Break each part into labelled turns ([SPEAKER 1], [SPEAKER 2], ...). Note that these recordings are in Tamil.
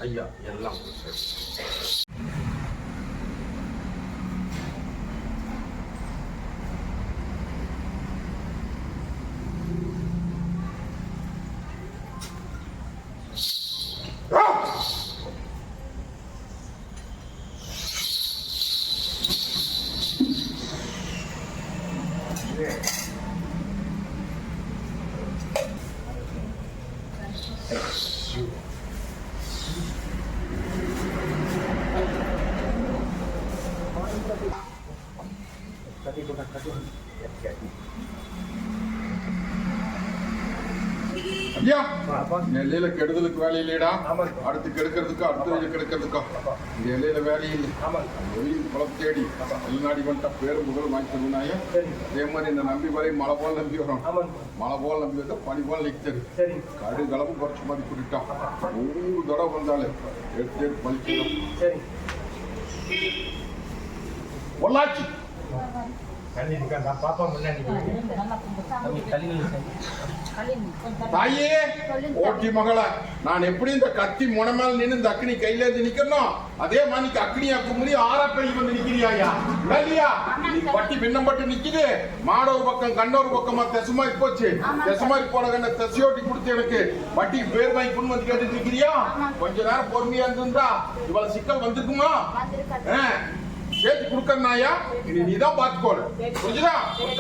[SPEAKER 1] ஐயா எல்லாம் சரி.
[SPEAKER 2] ஐயா நெல்லையில கெடுதலுக்கு வேலை இல்லையடா. அடுத்து கெடுக்கிறதுக்கோ அடுத்த கெடுக்கிறதுக்கோ இந்த எல்லையில வேலை இல்லை. வெளியில் குளம் தேடி வெளிநாடி வந்துட்டா பேரு முதல் வாங்கிக்கணும்னாயா. அதே மாதிரி இந்த நம்பி வரை மழை போல் நம்பி வரும். மழை போல் நம்பி வந்தா பனி போல் நிற்கிறது. கடு கலப்பு குறைச்சி மாதிரி குடிட்டான். 100 தடவை வந்தாலே எடுத்து பழிக்கணும். பொள்ளாச்சி தாயே ஓட்டி மகள, நான் எப்படி இந்த கத்தி முனமேல நின்று இந்த அக்னி கையில இருந்து நிக்கணும், அதே மாதிரி அக்னியா கும்பலி ஆறாப்பள்ளி வந்து நிக்கிறியா இல்லையா? நீ பட்டி பின்னம்பட்டு நிக்குது. மாட ஒரு பக்கம் கண்ட ஒரு பக்கமா தெசமாரி போச்சு. தெசமாரி போன கண்ட தெசையோட்டி கொடுத்து எனக்கு பட்டி பேர் வாங்கி கொண்டு வந்து கேட்டு நிக்கிறியா? கொஞ்ச நேரம் பொறுமையா இருந்திருந்தா இவ்வளவு சிக்கல் வந்திருக்குமா? சேர்த்து கொடுக்கறனாயா இனி நீதான் பாத்துக்கோணும். புரிஞ்சுதா?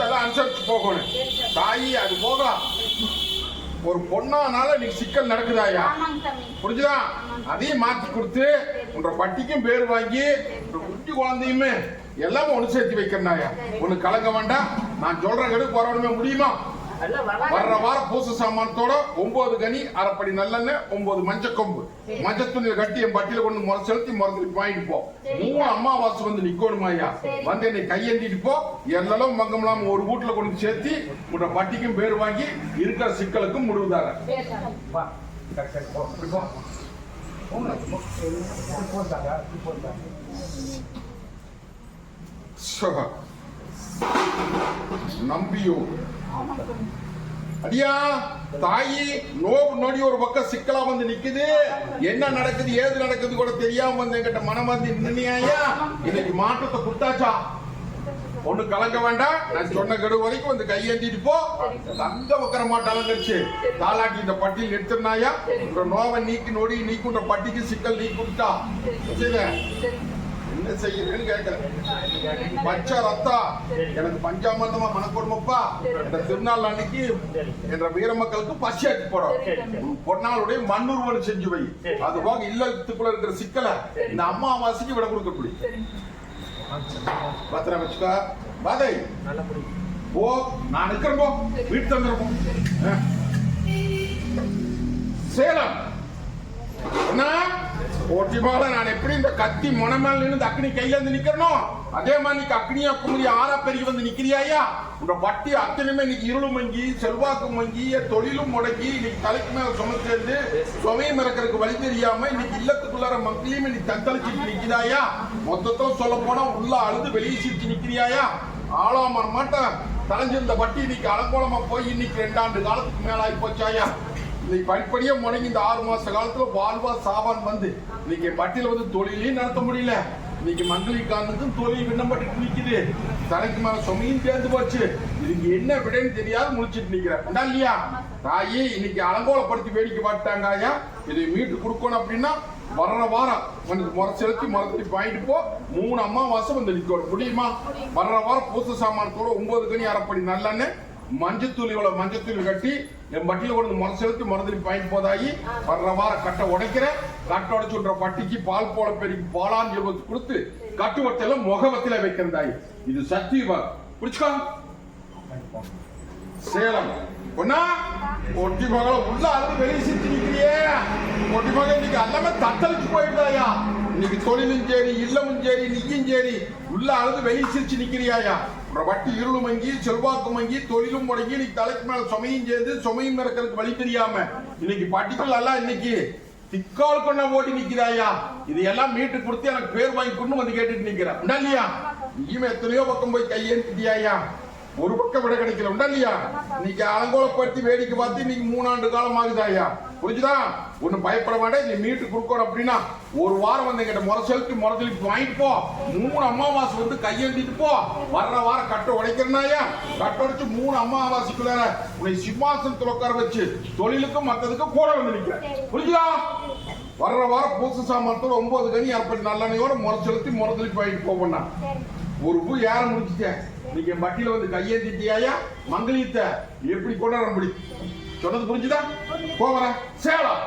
[SPEAKER 2] எல்லாம் அனுசரிச்சு போகணும். தாயி அது போக ஒரு பொண்ணானால நீ சிக்கல் நடக்குதாயா? புரிஞ்சுதா? அதையும் மாத்தி கொடுத்து உன்ற பட்டிக்கும் பேர் வாங்கி குட்டி குழந்தையுமே எல்லாமே ஒண்ணு சேர்த்து வைக்கிறனாயா. ஒண்ணு கலங்க வேண்டாம். நான் சொல்ற கடுக்கு வரணுமே முடியுமா? வர்ற வாரம் பூச சாமானத்தோட 9 கனி அரைப்படி நல்லெண்ணெய் 9 மஞ்சள் கொம்பு மஞ்சள் துணியில கட்டி என் பட்டியல கொண்டு முறை செலுத்தி முறைஞ்சு வாங்கிட்டு போ. 3 அம்மாவாசை வந்து நிக்கணுமாயா. வந்து என்னை கையேந்திட்டு போ. எல்லாம் மங்கம்லாம் ஒரு வீட்டுல கொண்டு சேர்த்தி உன்ற பட்டிக்கும் பேர் வாங்கி இருக்கிற சிக்கலுக்கும் முடிவுதார. நம்பியோ அடியா தாயி நோவு நொடி ஒரு பக்கம் சிக்கலா வந்து நிக்குது. என்ன நடக்குது ஏது நடக்குது கூட தெரியாம வந்து என்கிட்ட மனம் வந்து நின்னியாயா. இன்னைக்கு மாற்றத்தை கொடுத்தாச்சா? ஒண்ணு கலங்க வேண்டாம். நான் சொன்ன கெடு வரைக்கும் வந்து கையேந்திட்டு போ. தங்க வைக்கிற மாட்டாலும் கழிச்சு தாளாட்டி இந்த பட்டியல் நிறுத்தினாயா. நோவை நீக்கி நொடி நீக்குன்ற பட்டிக்கு சிக்கல் நீக்கி கொடுத்தா என்ன செய்யறேன்னு கேட்கிறேன். பச்சை ரத்தா எனக்கு பஞ்சாமந்தமா மனக்கொடுமப்பா. இந்த திருநாள் அன்னைக்கு என்ற வீர மக்களுக்கு பசியாக்கி போடும். பொன்னாளுடைய மண்ணுருவன் செஞ்சு வை. அது போக இல்லத்துக்குள்ள இருக்கிற சிக்கலை இந்த அம்மாவாசைக்கு விட கொடுக்க முடியும். பத்திரம் வச்சுக்கா பாதை ஓ நான் இருக்கிற போ வீட்டு தந்துருப்போம். சேலம் ஓட்டிமால நான் எப்படி இந்த கத்தி முனமேல நின்று அக்னி கையில இருந்து நிக்கிறனும், அதே மாதிரி அக்னியா குமரி ஆறா பெருகி வந்து நிக்கிறியாயா. உங்க பட்டி அத்தனையுமே இன்னைக்கு இருளும் மங்கி செல்வாக்கு மங்கி தொழிலும் முடங்கி இன்னைக்கு தலைக்கு மேல சுமந்து சுமையும் இறக்கிறதுக்கு வழி தெரியாம இன்னைக்கு இல்லத்துக்குள்ளார மக்களையும் இன்னைக்கு தத்தளிச்சுட்டு நிக்கிறாயா. மொத்தத்தில் சொல்ல போனா உள்ள அழுது வெளியே சிரிச்சு நிக்கிறியாயா. ஆளாம மாட்டேன் தலைஞ்சிருந்த பட்டி இன்னைக்கு அலங்கோலமா போய் இன்னைக்கு 2 ஆண்டு காலத்துக்கு மேல ஆகி போச்சாயா. இன்னைக்கு படிப்படியா முடங்கி இந்த 6 மாச காலத்துல வாழ்வா சாவான் வந்து இன்னைக்கு பட்டியல வந்து தொழிலையும் நடத்த முடியல. இன்னைக்கு மங்களிகானுக்கும் தொழில் விண்ணப்பட்டு நிக்குது. தலைக்கு மேல சுமையும் சேர்ந்து போச்சு. இதுக்கு என்ன விடைன்னு தெரியாது முடிச்சிட்டு நிக்கிறேன் இல்லையா. தாயி இன்னைக்கு அலங்கோலப்படுத்தி வேடிக்கை பார்த்தாங்க ஐயா. இதை மீட்டு கொடுக்கணும் அப்படின்னா வர்ற வாரம் வந்து முறை செலுத்தி முறை வாங்கிட்டு போ. 3 அம்மாவாசை வந்து நிக்கணும் முடியுமா? வர்ற வாரம் பூச சாமானத்தோட 9 கனி அரைப்படி நல்லெண்ணெய் மஞ்சத்தூளியோட மஞ்சத்தூளி கட்டி என் பட்டியல கொண்டு முறை செலுத்தி மருந்துக்கு பாயிண்ட் போதாயி வர்ற வாரம் கட்டை உடைக்கிறேன். கட்டை உடைச்சுன்ற பட்டிக்கு பால் போல பெருக்கி பாலான்னு கொடுத்து கட்டுவத்தையில முகவத்தில வைக்கிறதாயி. இது சக்தி புடிச்சுக்கா. சேலம் ஒன்னா ஒட்டி மகள உள்ள அழுது வெளியே சிரிச்சு நிக்கிறியே. ஒட்டி மகள் இன்னைக்கு எல்லாமே தத்தளிச்சு போயிட்டாயா. இன்னைக்கு தொழிலும் சரி இல்லமும் சரி நீயும் சரி உள்ள அழுது வெளியே சிரிச்சு நிக்கிறியாயா. வட்டி இருளும் மங்கி செல்வாக்கு மங்கி தொழிலும் முடங்கி இன்னைக்கு தலைக்கு மேல சுமையும் சேர்ந்து சுமையும் இறக்கிறதுக்கு வழி தெரியாம இன்னைக்கு பட்டிகள் எல்லாம் இன்னைக்கு திக்கால் கொண்ட ஓடி நிக்கிறாயா. இது எல்லாம் மீட்டு கொடுத்து எனக்கு பேர் வாங்கி கொண்டு வந்து கேட்டுட்டு நிக்கிறேன் இல்லையா. நீயுமே எத்தனையோ பக்கம் போய் கையேந்திட்டியாயா. ஒரு பக்கம் விட கிடைக்கல இல்லையா. இன்னைக்கு அலங்கோலப்படுத்தி வேடிக்கை பார்த்து இன்னைக்கு 3 ஆண்டு காலம் ஆகுதாயா. புரிஞ்சுதா? ஒண்ணு பயப்பட வேண்டாம். நீ மீட்டு கொடுக்கணும் அப்படின்னா ஒரு வாரம் வந்து எங்கிட்ட முறை செலுத்தி வாங்கிட்டு போ. 3 அமாவாசை வந்து கையெழுத்திட்டு போ. வர்ற வாரம் கட்ட உடைக்கிறனாயா, கட்ட உடைச்சு 3 அமாவாசைக்குள்ள உன்னை சிம்மாசனத்தில் உட்கார வச்சு தொழிலுக்கும் மற்றதுக்கும் கூட வந்து நிற்கிறேன். புரிஞ்சுதா? வர்ற வாரம் பூச சாமானத்தோட 9 கனி அப்படி நல்லெண்ணையோட முறை செலுத்தி வாங்கிட்டு போவோம்னா ஒரு பூ ஏற முடிச்சுட்டேன். நீங்க மட்டியில வந்து கையேந்திட்டியாயா மங்களியத்தை எப்படி கொண்டாட முடியும்? சொன்னது புரிஞ்சுதா? போவர சேலம்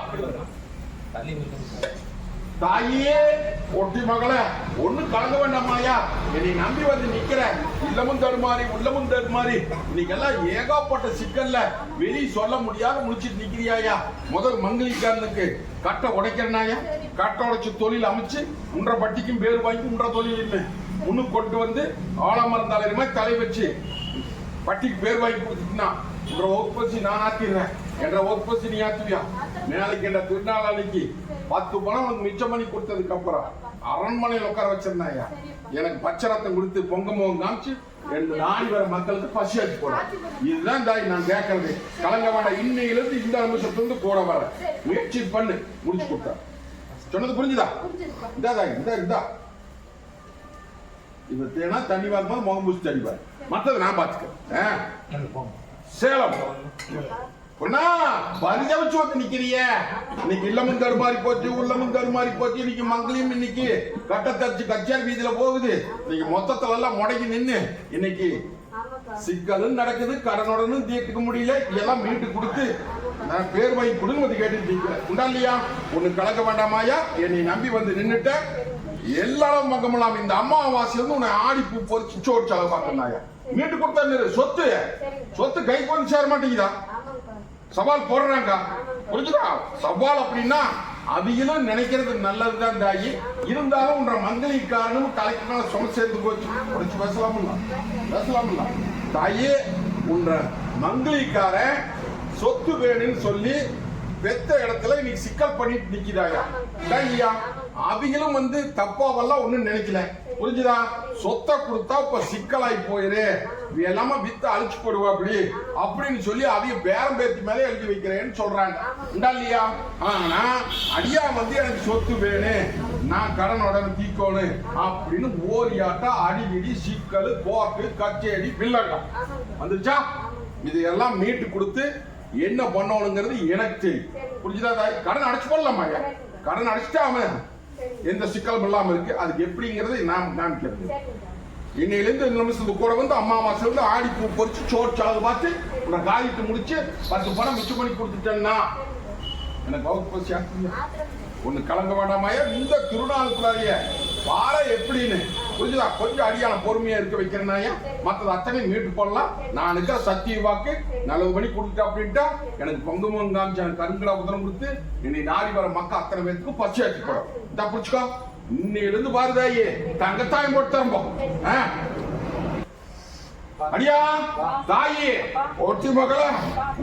[SPEAKER 2] தாயே ஒட்டி மகளே ஒண்ணு கலங்க வேண்டாமாயா, என்னை நம்பி வந்து நிக்கிற இல்லமும் தடுமாறி உள்ளமும் தடுமாறி இன்னைக்கெல்லாம் ஏகப்பட்ட சிக்கல்ல வெளியே சொல்ல முடியாத முடிச்சுட்டு நிக்கிறியாயா. முதல் மங்களிக்காரனுக்கு கட்ட உடைக்கிறனாயா, கட்ட உடைச்சு தொழில் அமைச்சு உன்ற பட்டிக்கும் பேர் வாங்கி உன்ற தொழில் முன்னுக்கு கொண்டு வந்து ஆலமரம் தலைமை தலை வச்சு பட்டிக்கு பேர் வாங்கி கொடுத்துட்டுனா என்ற வகுப்பசி நான் ஆத்திடுறேன். என்ற வகுப்பசி நீ ஆத்துவியா? நாளைக்கு என்ற திருநாள் அன்னைக்கு 10 பணம் உனக்கு மிச்சம் பண்ணி கொடுத்ததுக்கு அப்புறம் அரண்மனையில் உட்கார வச்சிருந்தாயா. எனக்கு பச்சரத்தம் கொடுத்து பொங்க முகம் காமிச்சு ரெண்டு நாடி வர மக்களுக்கு பசி ஆச்சு போட. இதுதான் தாய் நான் கேட்கறது. கலங்க வேண்டாம். இன்னையிலிருந்து இந்த நிமிஷத்துல கூட வர முயற்சி பண்ணு. முடிச்சு கொடுத்தா சொன்னது புரிஞ்சுதா? இந்தா தாய் இந்தா இது தேனா தண்ணி வாங்கும்போது முகம் பூசி தடிப்பார். மற்றது நான் பாத்துக்கிறேன். சேலம் பரிதவிச்சு வந்து நிக்கிறிய. இன்னைக்கு இல்லமும் தடுமாறி போச்சு, உள்ளமும் தடுமாறி போச்சு. இன்னைக்கு மங்களையும் இன்னைக்கு கட்டத்தச்சு கச்சேரி வீதியில போகுது. இன்னைக்கு மொத்தத்துல எல்லாம் முடங்கி நின்று இன்னைக்கு சிக்கலும் நடக்குது. கடனுடனும் தீர்த்துக்க முடியல. இதெல்லாம் மீட்டு கொடுத்து நான் பேர் வாங்கி கொடுங்க வந்து கேட்டு உண்டா இல்லையா? ஒண்ணு கலக்க வேண்டாமாயா, என்னை நம்பி வந்து நின்னுட்ட எல்லாரும் பக்கமெல்லாம் இந்த அம்மாவாசி வந்து உன்னை ஆடி பூ பொறிச்சு சோறு செலவு பார்க்கறாயா. மீட்டு கொடுத்தா சொத்து கைக்கு வந்து சேர மாட்டேங்குதா? சவால் போடுறாங்க. புரிஞ்சுதா? சவால் அப்படின்னா அவைகளும் நினைக்கிறது நல்லதுதான் தாயி. இருந்தாலும் உன்ற மங்களிக்காரனும் தலைக்கு மேல சும சேர்ந்து போச்சு. புரிச்சு பேசலாம்ல தாயே. உன்ற மங்களிக்கார சொத்து வேணும்னு சொல்லி பெத்த இடத்துல இன்னைக்கு சிக்கல் பண்ணிட்டு நிக்கிறாயா. அவைகளும் வந்து தப்பாவெல்லாம் ஒண்ணும் நினைக்கல. புரிஞ்சுதா? சொத்தை கொடுத்தா இப்ப சிக்கலாய் போயிரு, எல்லாம வித்து அழிச்சு போடுவா அப்படி அப்படின்னு சொல்லி அவைய பேரம் பேத்தி மேலே எழுதி வைக்கிறேன்னு சொல்றாங்க. உண்டா இல்லையா? ஆனா அடியா வந்து எனக்கு சொத்து வேணும், நான் கடன் உடனே தீக்கோணும் அப்படின்னு ஓரியாட்டா அடிக்கடி சிக்கல் கோர்ட்டு கச்சேரி பில்லங்க வந்துருச்சா. இது எல்லாம் மீட்டு கொடுத்து என்ன பண்ணணுங்கிறது எனக்கு தெரியும். புரிஞ்சுதா? கடன் அடைச்சு போடலாமா? கடன் அடைச்சிட்டா அவன் எந்த சிக்கலும் இல்லாம இருக்கு. அதுக்கு எப்படிங்கிறது நான் காமிக்கிறது. இன்னையிலிருந்து இந்த நிமிஷத்துக்கு கூட வந்து அம்மாவாசை வந்து ஆடி பூ பொறிச்சு சோறு செலவு பார்த்து உன்னை காலிட்டு முடிச்சு 10 பணம் மிச்சம் பண்ணி கொடுத்துட்டேன்னா எனக்கு வகுப்பு பசி ஒண்ணு கலங்க வேண்டாமாயா. இந்த திருநாளுக்குள்ளாரிய வார எப்படின்னு புரிஞ்சுதா? கொஞ்சம் அடியான பொறுமையா இருக்க வைக்கிறேனாயா. மற்றது அத்தனை மீட்டு போடலாம். நான் இருக்கிற சத்திய வாக்கு நல்லது பண்ணி கொடுத்துட்டா அப்படின்ட்டா எனக்கு பொங்குமம் காமிச்சு எனக்கு கருங்கடா உதரம் கொடுத்து இன்னை நாடி வர மக்கள் அத்தனை பேருக்கு பச்சை ஆக்கி போடும். இந்த புடிச்சுக்கோ. இன்னிலிருந்து பாருதாயே தங்கத்தாயம் போட்டு தரம்போ. அடியா தாயே ஒட்டி மகள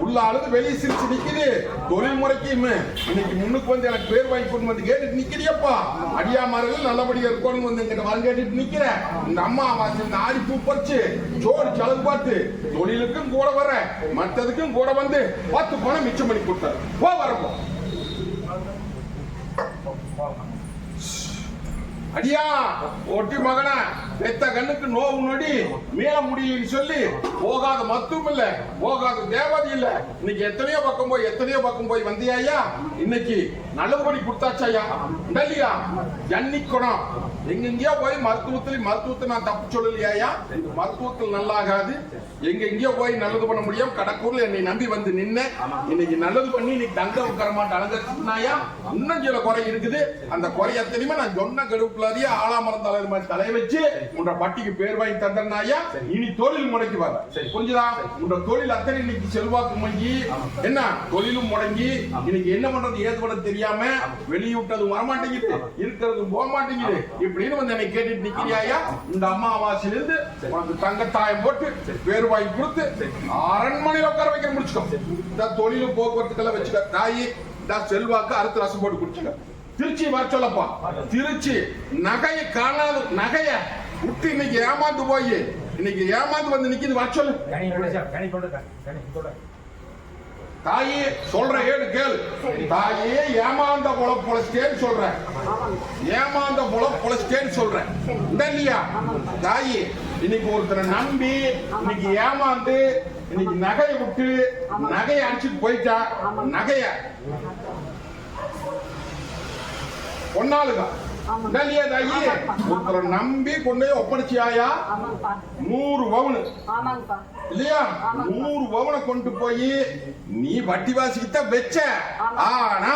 [SPEAKER 2] உள்ள அழுது வெளியே சிரிச்சு நிக்குது. தொழில் முறைக்கு இன்னைக்கு முன்னுக்கு வந்து எனக்கு பேர் வாங்கி கொண்டு வந்து கேட்டுட்டு நிக்கிறியப்பா. அடியா மார்கள் நல்லபடியா இருக்கணும் வந்து எங்கிட்ட வந்து கேட்டுட்டு நிக்கிற. இந்த அம்மா இந்த ஆடி பூ பறிச்சு சோறு செலவு பார்த்து தொழிலுக்கும் கூட வர மற்றதுக்கும் கூட வந்து 10 பணம் மிச்சம் பண்ணி கொடுத்தாரு. போ வரப்போ அடியா ஒட்டி மகன பெத்த கண்ணுக்கு நோவு நொடி மேல முடியலன்னு சொல்லி போகாத மத்தும் இல்ல, போகாத தேவதை இல்ல. இன்னைக்கு எத்தனையோ பக்கம் போய் வந்தியா. இன்னைக்கு நல்லபடி கொடுத்தாச்சாயா. இல்லையா? ஜன்னிக்கணும் எங்கெங்கயோ போய் மருத்துவத்தை நான் தப்பு சொல்லலையா. மருத்துவத்தில் நல்லாகாது. எங்கெங்கயோ போய் நல்லது பண்ண முடியும். கடக்கூர்ல என்னை நம்பி வந்து நின்ன இன்னைக்கு நல்லது பண்ணி இன்னைக்கு தங்க உட்காரமாட்ட அலங்கரிச்சுனாயா. இன்னும் சில குறை இருக்குது. அந்த குறை எத்தனையுமே நான் சொன்ன கடுப்புலாதியா ஆலாமரம் தலைவர் மாதிரி தலை வச்சு உன்ற பட்டிக்கு பேர் வாங்கி தந்தனாயா. இனி தொழில் முடக்கி வர புரிஞ்சுதா? உன்ற தொழில் அத்தனை இன்னைக்கு செல்வாக்கு மங்கி என்ன தொழிலும் முடங்கி இன்னைக்கு என்ன பண்றது ஏது பண்ண தெரியாம வெளியிட்டதும் வரமாட்டேங்குது, இருக்கிறதும் போக மாட்டேங்குது. இப்படின்னு வந்து என்னை கேட்டுட்டு நிக்கிறியாயா. இந்த அம்மாவாசையிலிருந்து உனக்கு தங்கத்தாயம் போட்டு பேர் வாங்கி கொடுத்து அரண்மனையில் உட்கார வைக்க முடிச்சுக்கோ. இந்த தொழிலும் போக்குவரத்துக்கெல்லாம் வச்சுக்க தாயி. இந்த செல்வாக்கு அறுத்து ரசம் போட்டு குடிச்சுக்க. திருச்சி வர சொல்லப்பா. திருச்சி நகையை காணாத நகைய விட்டு இன்னைக்கு ஏமாந்து போய் இன்னைக்கு ஏமாந்து வந்து நிக்கிது வர சொல்லு. தாயே சொல்ற கேளு. தாயே ஏமாந்த பொழச்சேன்னு சொல்றேன். ஏமாந்த பொழச்சேன்னு சொல்றேன் இல்லையா? தாயே இன்னைக்கு ஒருத்தரை நம்பி இன்னைக்கு ஏமாந்து இன்னைக்கு நகையை விட்டு நகையை அடிச்சுட்டு போயிட்டா, நகைய பொன்னாளுங்க இல்லையா? தாயி ஒருத்தரை நம்பி கொண்டு ஒப்படைச்சியாயா 100 பவுன் இல்லையா? 100 பவுனை கொண்டு போய் நீ வட்டி வாசிக்கிட்ட வச்ச. ஆனா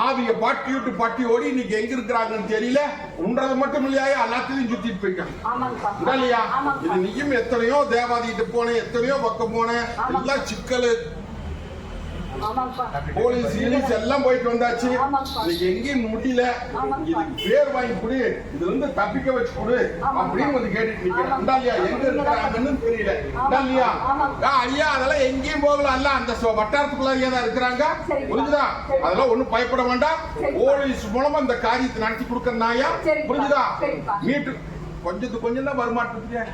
[SPEAKER 2] ஆவிய பாட்டி விட்டு பாட்டி ஓடி இன்னைக்கு எங்க இருக்கிறாங்கன்னு தெரியல. உன்றது மட்டும் இல்லையா, எல்லாத்தையும் சுத்திட்டு போய்க்க இல்லையா? இது நீயும் எத்தனையோ தேவாதிகிட்ட போன, எத்தனையோ பக்கம் போன, எல்லாம் சிக்கல் போலீஸ் எல்லாம் போயிட்டு வந்தாச்சு. இன்னைக்கு எங்கேயும் முடியல. இதுக்கு பேர் வாங்கி கொடு, இதுல இருந்து தப்பிக்க வச்சு கொடு அப்படின்னு வந்து கேட்டுட்டு நிக்கிறேன். எங்க இருக்கிறாங்கன்னு தெரியல இல்லையா? ஐயா அதெல்லாம் எங்கேயும் போகல, அல்ல அந்த வட்டாரத்துக்குள்ளாரியா தான் இருக்கிறாங்க. புரிஞ்சுதா? அதெல்லாம் ஒண்ணும் பயப்பட வேண்டாம். போலீஸ் மூலமா இந்த காரியத்தை நடத்தி கொடுக்கறனாயா? புரிஞ்சுதா? மீட்டு கொஞ்சம் தான் வரமாட்டேன்.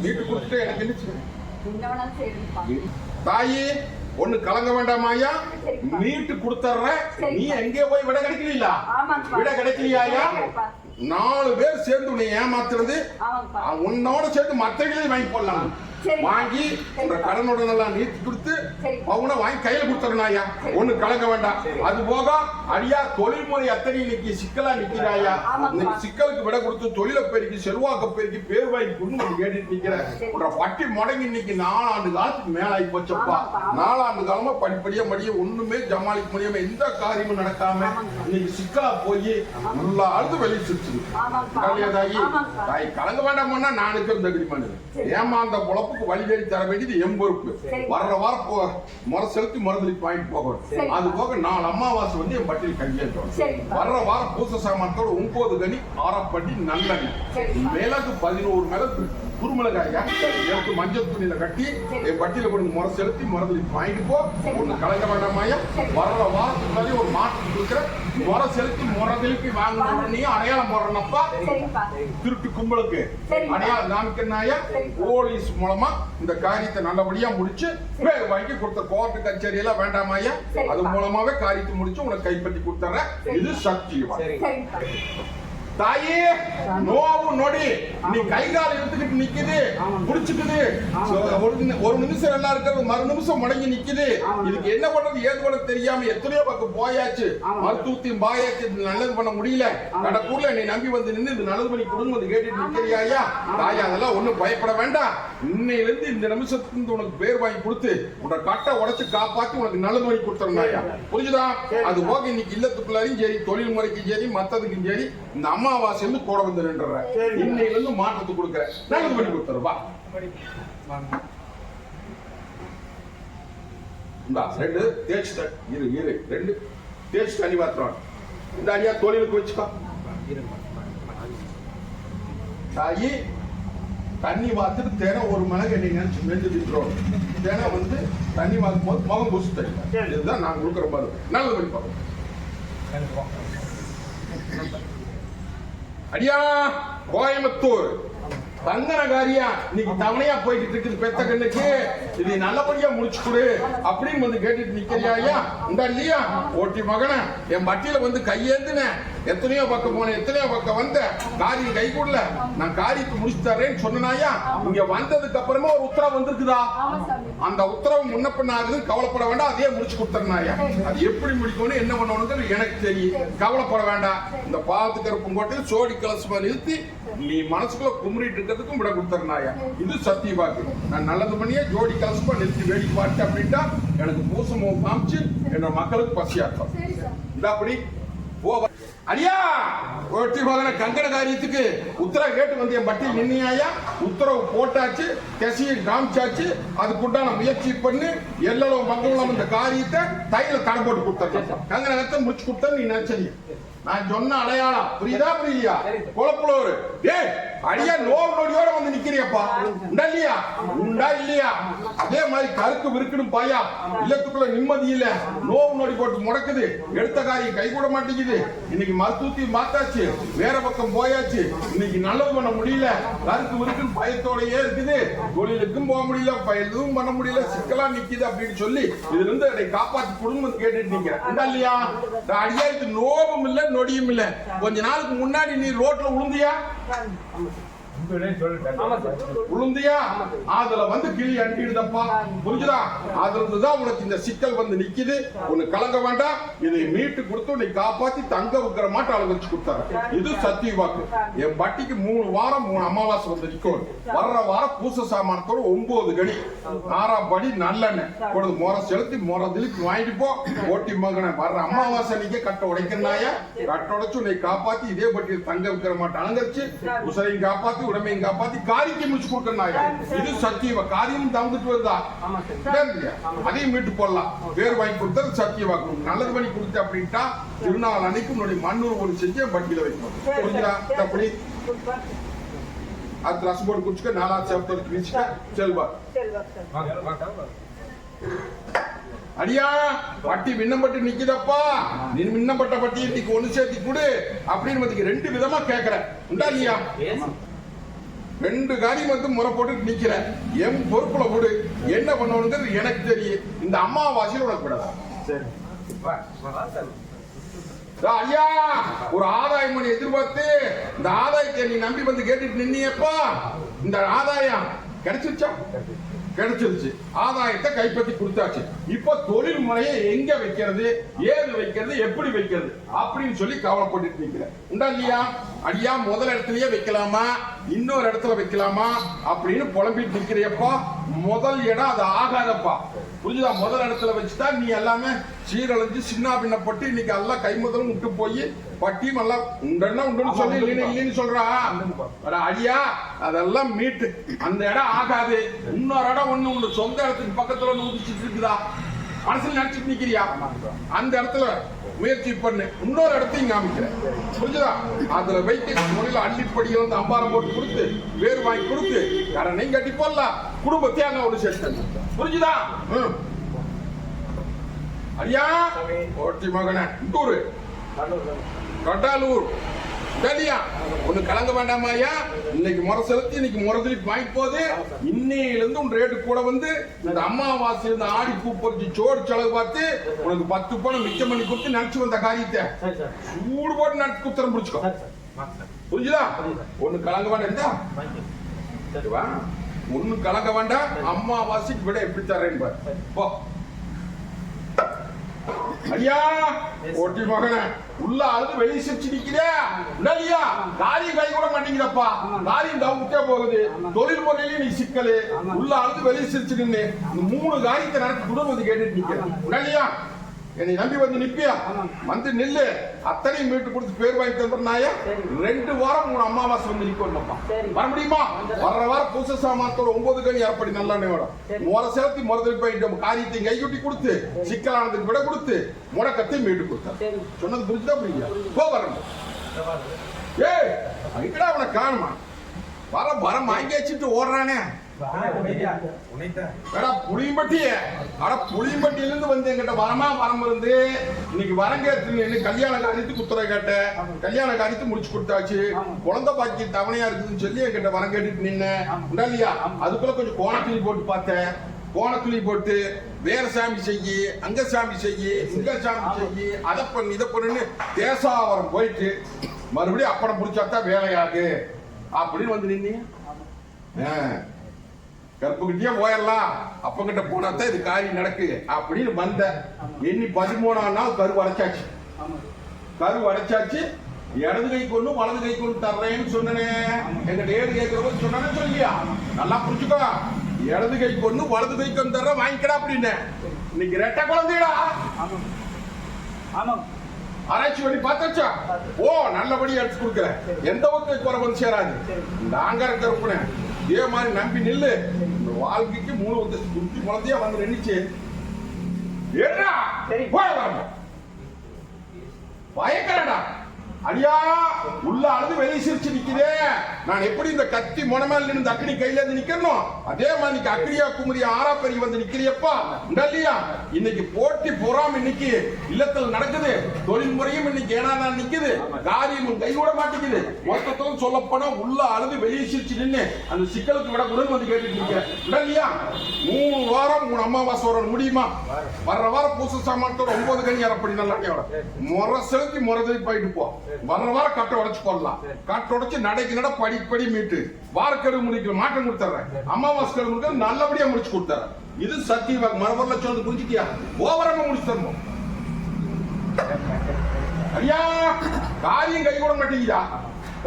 [SPEAKER 2] மீட்டு கொடுத்துட்டு எனக்கு என்ன தாயி ஒண்ணு கலங்க வேண்டாமாயா, மீட்டு கொடுத்துற. நீ எங்கே போய் விட கிடைக்கல, விட கிடைக்கலையா? 4 பேர் சேர்ந்து உன்னை ஏமாத்துறது, உன்னோட சேர்த்து மற்றவங்களையும் வாங்கி போடலாம். வாங்கி உங்க கடனுடன் எல்லாம் நீட்டி கொடுத்து அவங்க வாங்கி கையில கொடுத்துறாயா, ஒண்ணு கலங்க வேண்டாம். அது போக அடியா தொழில்முறை அத்தனை இன்னைக்கு சிக்கலா நிக்கிறாயா. இன்னைக்கு சிக்கலுக்கு விட கொடுத்து தொழில பெருக்கி செல்வாக்க பெருக்கி பேர் வாங்கி கொடுன்னு கேட்டுட்டு நிக்கிறேன். உங்க பட்டி முடங்கி இன்னைக்கு 4 ஆண்டு காலத்துக்கு மேல ஆகி போச்சப்பா. 4 ஆண்டு காலமா படிப்படியா மடிய ஒண்ணுமே ஜமாளிக்க முடியாம எந்த காரியமும் நடக்காம இன்னைக்கு சிக்கலா போய் நல்லா அழுது வெளியே சுற்று தாய் கலங்க வேண்டாமன்னா நானுக்கு இந்த அக்ரிமெண்ட் ஏமாந்த பொழப்புக்கு வழிவேறி தர வேண்டியது என் பொறுப்பு. வர்ற வாரம் முறை செலுத்தி மறுதளிப்பு வாங்கிட்டு போகணும். அது போக 4 அமாவாசை வந்து என் பட்டியல் கையேற்றணும். வர்ற வாரம் பூச சாமானத்தோட 9 கனி ஆரப்பட்டி நல்லெண்ணெய் மிளகு 11 மிளகு குருமிளகாயா எடுத்து மஞ்சள் துணியில கட்டி என் பட்டியல கொண்டு முறை செலுத்தி மறுதளிப்பு வாங்கிட்டு போ. ஒண்ணு கலங்க வேண்டாமாயா. வர்ற வாரத்துக்கு ஒரு மாற்றம் கொடுக்குற முறை செலுத்தி முறதளிப்பி வாங்கணும். அடையாளம் போடுறனப்பா திருட்டு கும்பலுக்கு அடையாளம் காமிக்கிறாயா. போலீஸ் மூலமா இந்த காரியத்தை நல்லபடியா முடிச்சு பேர் வாங்கி கொடுத்த கோர்ட்டு கச்சேரி எல்லாம் வேண்டாமாயா. அது மூலமாவே காரியத்தை முடிச்சு உனக்கு கைப்பற்றி கொடுத்துற. இது சத்தியம். தாயே நோவு நொடி நீ கை கால் எடுத்துக்கிட்டு நிக்குது, புடிச்சுக்குது. ஒரு நிமிஷம் நல்லா இருக்கிறது மறு நிமிஷம் முடங்கி நிக்குது. இதுக்கு என்ன பண்றது ஏது பண்ண தெரியாம எத்தனையோ பக்கம் போயாச்சு, மருத்துவத்தையும் பாயாச்சு. நல்லது பண்ண முடியல. கடக்கூர்ல நீ நம்பி வந்து நின்று இது நல்லது பண்ணி கொடுங்க வந்து கேட்டுட்டு நிக்கிறியா. தாயா அதெல்லாம் ஒண்ணும் பயப்பட வேண்டாம். இன்னையில இருந்து இந்த நிமிஷத்துக்கு உனக்கு பேர் வாங்கி கொடுத்து உன்னை கட்டை உடைச்சு காப்பாத்தி உனக்கு நல்லது பண்ணி கொடுத்துறாயா. புரிஞ்சுதா? அது போக இன்னைக்கு இல்லத்துக்குள்ளாரையும் சரி, தொழில் முறைக்கும் சரி, மத்ததுக்கும் சரி, இந்த அமாவாசை கூட வந்து நின்ற இன்னையில இருந்து மாற்றத்துக்கு கொடுக்குறேன். நல்லது பண்ணி கொடுத்துருவா. ரெண்டு தேய்ச்சி இரு 2 தேய்ச்சி தண்ணி மாத்திரம் இந்த அடியா தொழிலுக்கு வச்சுக்கோ. தாயி தண்ணி வாத்துட்டு தினம் ஒரு மிளகு எண்ணெய் நினைச்சு மெஞ்சு திட்டுறோம். தினம் வந்து தண்ணி வாக்கும் போது முகம் பூசி தண்ணி. இதுதான் நான் கொடுக்குற மாதிரி. நல்லது பண்ணி பார்ப்போம். அடியா கோயம்புத்தூர் தங்கனகாரியா இன்னைக்கு தவணையா போயிட்டு இருக்குது பெத்த கண்ணுக்கு. இது நல்லபடியா முடிச்சு கொடு அப்படின்னு வந்து கேட்டுட்டு நிக்கிறியா. இந்த இல்லையா ஓட்டி மகன என் பட்டியல வந்து கையேந்துன. எத்தனையோ பக்கம் போன, எத்தனையோ பக்கம் வந்த காரியம் கை கூடல. நான் காரியத்தை முடிச்சு தரேன்னு சொன்னாயா. இங்க வந்ததுக்கு அப்புறமா ஒரு உத்தரவு வந்திருக்குதா. அந்த உத்தரவு முன்ன பின்ன ஆகுது, கவலைப்பட வேண்டாம். அதே முடிச்சு கொடுத்தனாயா. அது எப்படி முடிக்கணும் என்ன பண்ணணும் எனக்கு தெரியும். கவலைப்பட வேண்டாம். இந்த பாவத்துக்கு கருப்பும் போட்டு சோடி கலசமா நிறுத்தி நீ மனசுக்குள்ள கும்பிட்டு இருக்கிறதுக்கும் விட கொடுத்தனாயா. இது சத்திய வாக்கு. நான் நல்லது பண்ணியே ஜோடி கலசமா நிறுத்தி வேடிக்கை பார்த்து அப்படின்ட்டா எனக்கு பூசமும் காமிச்சு என்னோட மக்களுக்கு பசியாக்கம். இந்த அப்படி போவ அடியா ஒட்டி மகன கங்கண காரியத்துக்கு உத்தரவு கேட்டு வந்து என் பட்டியல் நின்னியாயா. உத்தரவு போட்டாச்சு, கசியை காமிச்சாச்சு. அதுக்குண்டான முயற்சி பண்ணி எல்லோ மங்களம் இந்த காரியத்தை தையில தடை போட்டு கொடுத்தா கங்கணத்தை முடிச்சு கொடுத்தா நீ நினைச்சீங்க. நான் சொன்ன அடையாளம் புரியுதா புரியலையா? குழப்பலூர் ஏய் அடியா நோவு நொடியோட வந்து நிக்கிறியப்பா. உண்டா இல்லையா? உண்டா இல்லையா? அதே மாதிரி கருக்கு விருக்கணும் பாயா. இல்லத்துக்குள்ள நிம்மதி இல்ல, நோவு நொடி போட்டு முடக்குது. எடுத்த காரியம் கை கூட மாட்டேங்குது. இன்னைக்கு மருத்துவத்தையும் மாத்தாச்சு, வேற பக்கம் போயாச்சு. இன்னைக்கு நல்லது பண்ண முடியல, கருக்கு இருக்குன்னு பயத்தோடயே இருக்குது. தொழிலுக்கும் போக முடியல, எதுவும் பண்ண முடியல, சிக்கலா நிக்குது அப்படின்னு சொல்லி இதுல இருந்து அதை காப்பாற்றி குடும்பம் கேட்டுட்டு நீங்க இல்லையா? அடியாருக்கு நோபம் இல்ல, நொடியும் இல்ல. கொஞ்ச நாளுக்கு முன்னாடி நீ ரோட்ல உளுந்தியா? உளுந்தியா? அதுல வந்து கிளி அண்டிடுதப்பா, புரிஞ்சுதா? அதுல இருந்துதான் உனக்கு இந்த சிக்கல் வந்து நிக்குது. உனக்கு கலங்க வேண்டாம், இதை மீட்டு கொடுத்து உன்னை காப்பாத்தி தங்க வைக்கிற மாட்டு அளவு வச்சு கொடுத்தாரு. இது சத்திய வாக்கு. என் பட்டிக்கு 3 வாரம் 3 அமாவாசை வந்து நிக்கும். வர்ற வாரம் பூச சாமானத்தோட 9 கடி 6ஆம் படி நல்லெண்ணெய் கொடுத்து முறை செலுத்தி முறை திலிக்கு வாங்கிட்டு போ. ஓட்டி மகனை வர்ற அமாவாசை நீங்க கட்ட உடைக்கிறாயா? கட்ட உடைச்சு உன்னை காப்பாத்தி இதே பட்டியல் தங்க வைக்கிற மாட்டு அலங்கரிச்சு உசரையும் காப்பாத்தி உடமையும் காப்பாத்தி காரியம் முடிச்சு கொடுக்கறாயா? இது சத்தியவா. காரியம் தந்துட்டு வருதா? அதையும் மீட்டு போடலாம். பேர் வாங்கி கொடுத்தது சத்தியவாக்கு. நல்லது பண்ணி கொடுத்த அப்படின்ட்டா திருநாள் அன்னைக்கு உன்னுடைய மண்ணூர் ஒரு செஞ்சு பட்டியல வைக்கணும். புரிஞ்சுதா? அப்படி அது ரசம் போட்டு குடிச்சுக்க. 4ஆவது சேவத்தோட கிழிச்சுக்க. செல்வா அடியா பட்டி விண்ணப்பட்டு நிக்குதப்பா, நீ விண்ணப்பட்ட பட்டி இன்னைக்கு ஒண்ணு சேர்த்தி கொடு அப்படின்னு 2 விதமா கேக்குற. உண்டா இல்லையா? 2 காரியம் வந்து முறை போட்டு நிக்கிற. என் பொறுப்புல விடு. என்ன பண்ணணுங்கிறது எனக்கு தெரியும். இந்த அம்மாவாசையில் உனக்கு விடாத. ஐயா ஒரு ஆதாயம் பண்ணி எதிர்பார்த்து இந்த ஆதாயத்தை நீ நம்பி வந்து கேட்டுட்டு நின்னியப்பா, இந்த ஆதாயம் கிடைச்சிருச்சா? கிடைச்சிருச்சு. ஆதாயத்தை கைப்பற்றி கொடுத்தாச்சு. இப்ப தொழில் முறையை எங்க வைக்கிறது, ஏது வைக்கிறது, எப்படி வைக்கிறது அப்படின்னு சொல்லி கவலைப்பட்டு நிற்கிற. உண்டா இல்லையா? அடியா முதல் இடத்துலயே வைக்கலாமா, இன்னொரு இடத்துல வைக்கலாமா அப்படின்னு புலம்பிட்டு நிக்கிறியப்பா. முதல் இடம் அது ஆகாதப்பா, புரிஞ்சுதா? முதல் இடத்துல வச்சுட்டா நீ எல்லாமே சீரழிஞ்சு சின்ன பின்னப்பட்டு இன்னைக்கு எல்லாம் கை முதலும் விட்டு போய் பட்டியும் எல்லாம் உண்டன்னா உண்டுன்னு சொல்லி இல்லைன்னு சொல்றா. அடியா அதெல்லாம் மீட்டு அந்த இடம் ஆகாது. இன்னொரு இடம் ஒண்ணு உங்க சொந்த இடத்துக்கு பக்கத்துல ஊதிச்சுட்டு இருக்குதா? மனசுல நினைச்சிட்டு நிக்கிறியா? அந்த இடத்துல முயற்சி பண்ணு. இன்னொரு இடத்தையும் காமிக்கிறேன், புரிஞ்சுதா? அதுல வைக்க முறையில அள்ளிப்படியில் வந்து அம்பாரம் போட்டு கொடுத்து வேறு வாங்கி கொடுத்து கடனையும் கட்டி போடலாம். குடும்பத்தையும் அங்க ஒண்ணு சேர்த்து. புரிஞ்சுதா? ஐயா ஓட்டி மகனே டூரு கடலூர் ஒண்ணு கலங்க வேண்டாமா ஐயா? இன்னைக்கு முறை செலுத்தி இன்னைக்கு முறை திருப்பி வாங்கி போகுது. இன்னையில இருந்து உன் ரேட்டு கூட வந்து இந்த அம்மாவாசை இந்த ஆடி பூ பறிச்சு சோறு செலவு பார்த்து உனக்கு 10 பணம் மிச்சம் பண்ணி கொடுத்து நினைச்சு வந்த காரியத்தை சூடு போட்டு நடத்தி குத்தரம் பிடிச்சுக்கோ. புரிஞ்சுதா? ஒண்ணு கலங்க வேண்டாம். ஒண்ணு கலங்க வேண்டாம். அம்மாவாசைக்கு விட எப்படி தரேன் போ. ஐயா ஓட்டி மகன உள்ள அழுது வெளியே சிரிச்சு நிக்கிறே. காரியம் கை கூட மாட்டேங்கிறப்பா. காரியம் தவிர்த்தே போகுது. தொழில் முறையிலேயே நீ சிக்கலு. உள்ள அழுது வெளியே சிரிச்சு நின்று இந்த 3 காரியத்தை நடத்தி குடும்பத்தை கேட்டுட்டு நிக்கிறேன். உடனடியா என்னை நம்பி வந்து நிப்பியா? வந்து நில்லு. அத்தனையும் மீட்டு கொடுத்து பேர் வாங்கி தந்துருந்தாயா? 2 வாரம் 3 அமாவாசை வந்து நிக்கணும்ப்பா. வர முடியுமா? வர்ற வாரம் பூச சாமானத்தோட 9 கனி அறப்படி நல்லா வேணும். முறை சேர்த்து முறை போயிட்டு காரியத்தையும் கைகுட்டி கொடுத்து சிக்கலானதுக்கு விட கொடுத்து முடக்கத்தையும் மீட்டு கொடுத்தா. சொன்னது புரிஞ்சுதான் புரியுங்க. போ வரணும். ஏய் அங்கடா அவனை காணுமா? வரம் வாங்கி வச்சுட்டு ஓடுறானே. புளியம்பட்டியில இருந்து வந்து எங்கிட்ட வரம் இருந்து இன்னைக்கு வரங்கேற்று கல்யாண காரியத்துக்கு உத்தரவு கேட்ட. கல்யாண காரியத்தை முடிச்சு கொடுத்தாச்சு. குழந்தை பாக்கி தவணையா இருக்குதுன்னு சொல்லி என்கிட்ட வரம் கேட்டுட்டு நின்ன. இல்லையா? அதுக்குள்ள கொஞ்சம் கோணத்துளி போட்டு பார்த்தேன். கோணத்துளி போட்டு வேற சாமி செய்யி, அங்க சாமி செய்யி, இங்க சாமி செய்யி, அதை பண்ணு இதை பண்ணுன்னு தேசாவரம் போயிட்டு மறுபடியும் அப்படம் பிடிச்சாத்தான் வேலையாகு அப்படின்னு வந்து நின்னீங்க. கற்புக்கிட்டே போயிடலாம். அப்பங்கிட்ட போனாத்தான் இது காரியம் நடக்கு அப்படின்னு வந்த. எண்ணி 13ஆம் நாள் கரு அடைச்சாச்சு. கரு அடைச்சாச்சு. இடது கை கொண்டு வலது கை கொண்டு தர்றேன்னு சொன்னேன். எங்க ஏடு கேட்கிறவங்க சொன்னேன்னு சொல்லியா? நல்லா புரிஞ்சுக்கோ. இடது கை கொண்டு வலது கை கொண்டு தர்ற வாங்கிக்கடா அப்படின்னு. இன்னைக்கு ரெட்டை குழந்தைடா. ஆராய்ச்சி பண்ணி பார்த்தாச்சா? ஓ நல்லபடியா எடுத்து கொடுக்குறேன். எந்த பக்கம் குறை வந்து சேராது. நாங்க இருக்கிற இதே மாதிரி நம்பி நில்லு. வாழ்க்கைக்கு 3 குட்டி குழந்தையா வந்து நின்னுச்சு. பயக்கடா அடியா உள்ள அழுது வெளியே சிரிச்சு நிக்குதே. நான் எப்படி இந்த கத்தி முனமேல் நின்று அக்னி கையில இருந்து நிக்கணும் அதே மாதிரி இன்னைக்கு அக்னியா குமரியா ஆறா பெரிய வந்து நிக்கிறியப்பா இல்லையா? இன்னைக்கு போட்டி பொறாம இன்னைக்கு இல்லத்துல நடக்குது. தொழில் முறையும் இன்னைக்கு ஏனா நிக்குது. காரியமும் கைவிட மாட்டேங்குது. மொத்தத்துல சொல்லப்போனா உள்ள அழுது வெளியே சிரிச்சு நின்று அந்த சிக்கலுக்கு விட கூட வந்து கேட்டுட்டு நிக்கிறேன் இல்லையா? 3 வாரம் 3 அமாவாசை வர முடியுமா? வர்ற வாரம் பூச சாமானத்தோட 9 கனி அரைப்படி நல்லா முறை செலுத்தி முறை போயிட்டு போ. வர்ற வாரம் கட்டை உடைச்சு போடலாம். கட்டை உடைச்சு நடைக்கு நட படிப்படி மீட்டு வாரக்கெடு முடிக்கிற மாற்றம் கொடுத்துறேன். அமாவாசை கெடு முடிக்க நல்லபடியா முடிச்சு கொடுத்துறேன். இது சத்திய மரபுல சொல்லி புரிஞ்சுக்கியா? ஓவரமா முடிச்சு தரணும். ஐயா காரியம் கை கூட மாட்டேங்குதா?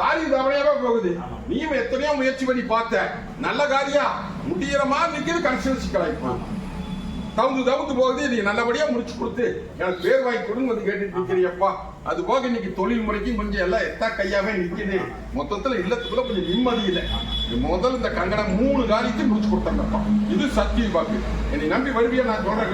[SPEAKER 2] காரியம் தவறையாவே போகுது. நீயும் எத்தனையோ முயற்சி பண்ணி பார்த்த நல்ல காரியம் முடிகிற மாதிரி நிக்கிறது. கனெக்ஷன் சிக்கலாயிப்பா தவுந்து போகுது. நீ நல்லபடியா முடிச்சு கொடுத்து எனக்கு பேர் வாங்கி கொடுன்னு வந்து கேட்டுட்டு நிக்கிறியப்பா. அது போக இன்னைக்கு தொழில் முறைக்கும் கொஞ்சம் எல்லாம் எத்தா கையாவே நிக்குது. மொத்தத்துல இல்லத்துக்குள்ள கொஞ்சம் நிம்மதி இல்லை. முதல்ல இந்த கங்கணம் 3 காரியத்தையும் முடிச்சு கொடுத்தாங்கப்பா. இது சத்திய வாக்கு. என்னை நம்பி வருவியா? நான் சொல்றேன்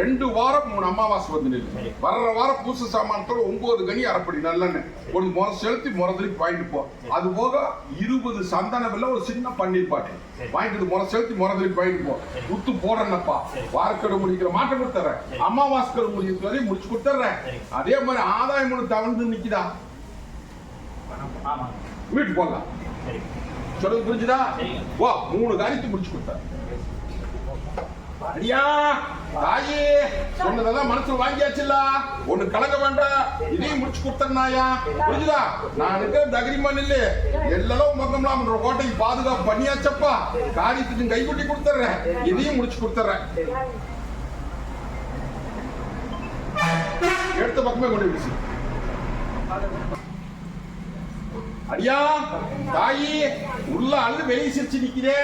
[SPEAKER 2] 2 வாரம் 3 அமாவாசை வந்து நின்று வர்ற வாரம் பூச சாமானத்தோட 9 கனி அரைப்படி நல்லெண்ணெய் ஒரு முறை செலுத்தி முறதுலி வாங்கிட்டு போ. அது போக 20 சந்தன வெல்ல ஒரு சின்ன பன்னீர் பாட்டு வாங்கிட்டு முறை செலுத்தி முறதுலி வாங்கிட்டு போ. குத்து போடுறேன்னப்பா. வாரக்கெடு முடிக்கிற மாற்றம் கொடுத்துறேன். அமாவாசை முடிக்கிற வரையும் முடிச்சு கொடுத்துறேன். அதே மாதிரி ஆதாயம் ஒண்ணு தவழ்ந்து நிக்குதா? வீட்டு போடலாம். சொல்றது புரிஞ்சுதா? வா 3 காரியத்தை முடிச்சு கொடுத்தாரு. அடியா தாயே சொன்னதெல்லாம் மனசுல வாங்கியாச்சுல்ல. ஒண்ணு கலங்க வேண்டாம். இதையும் முடிச்சு கொடுத்தனாயா? புரிஞ்சுதா? நான் இருக்கிற தகிரிமான் இல்ல எல்லாம் மொத்தம்லாம் கோட்டைக்கு பாதுகாப்பு பண்ணியாச்சப்பா. காரியத்துக்கு கைக்குட்டி கொடுத்துறேன். இதையும் முடிச்சு கொடுத்துறேன். எடுத்த பக்கமே கொண்டு விடுச்சு. அடியா தாயி உள்ள அள்ளு வெளியே சிரிச்சு நிக்கிறே.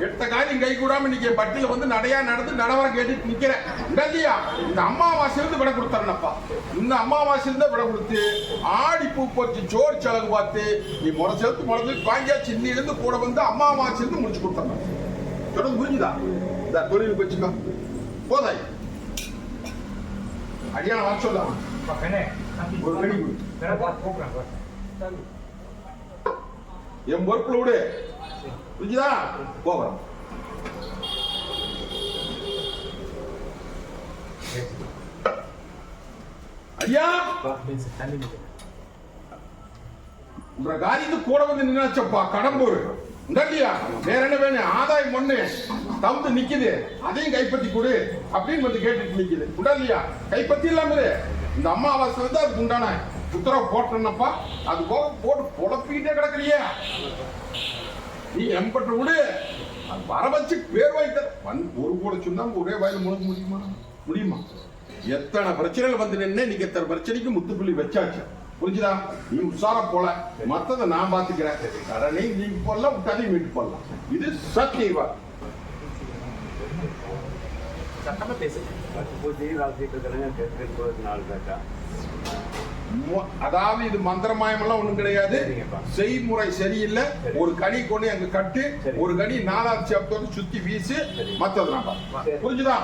[SPEAKER 2] எடுத்த காரியம் கை கூடாம இன்னைக்கு பட்டியல வந்து நடையா நடந்து நடவர கேட்டுட்டு நிக்கிறேன் இல்லையா? இந்த அம்மாவாசையிலிருந்து விட கொடுத்தரனப்பா. இந்த அம்மாவாசையிலிருந்து விட கொடுத்து ஆடி பூ போச்சு ஜோர் செலவு பார்த்து நீ முறை செலுத்து முறை வாங்கியா சின்னிலிருந்து கூட வந்து அம்மாவாசையிலிருந்து முடிச்சு கொடுத்தரணும். சொல்றது புரிஞ்சுதா? இந்த தொழிலுக்கு வச்சுக்கோ போதாய். அடியா வர சொல்லலாம். ஒரு கணி என் பொறுப்புல விடு. புரிஞ்சுதா? போகிறோம். ஐயா உங்க காரியத்து கூட வந்து நின்னாச்சப்பா. கடம்பூர் இல்லையா? வேற என்ன வேணும்? ஆதாயம் ஒண்ணு தவுந்து நிக்குது. அதையும் கைப்பற்றி கொடு அப்படின்னு வந்து கேட்டுட்டு நிக்குது இல்லையா? கைப்பற்றி இல்லாம இந்த அம்மாவாசை வந்து அதுக்கு உண்டான உத்தரவு போட்டேன்னப்பா. அது போக போட்டு புலப்பிக்கிட்டே கிடக்குறிய. நீ எம்பட்டு விடு. அது வர வச்சு பேர் வாய்த்த ஒரு கூட சொன்னா ஒரே வாயில முழுக்க முடியுமா? எத்தனை பிரச்சனைகள் வந்து நின்று இன்னைக்கு எத்தனை பிரச்சனைக்கு முத்துப்புள்ளி வச்சாச்சு. புரிஞ்சுதா? நீ உஷாரா போல. மத்ததை நான் பாத்துக்கிறேன். கடனை நீ போடலாம், விட்டாதையும் மீட்டு போடலாம். இது சத்தியவா
[SPEAKER 1] சட்டமா பேசு.
[SPEAKER 2] அதாவது இது மந்திரமாயமெல்லாம் ஒண்ணும் கிடையாது. செய்முறை சரியில்லை. ஒரு கனி கொண்டு அங்க கட்டு, ஒரு கனி 4வது சேப்டோட சுத்தி வீசு. மத்தது நான் புரிஞ்சுதா?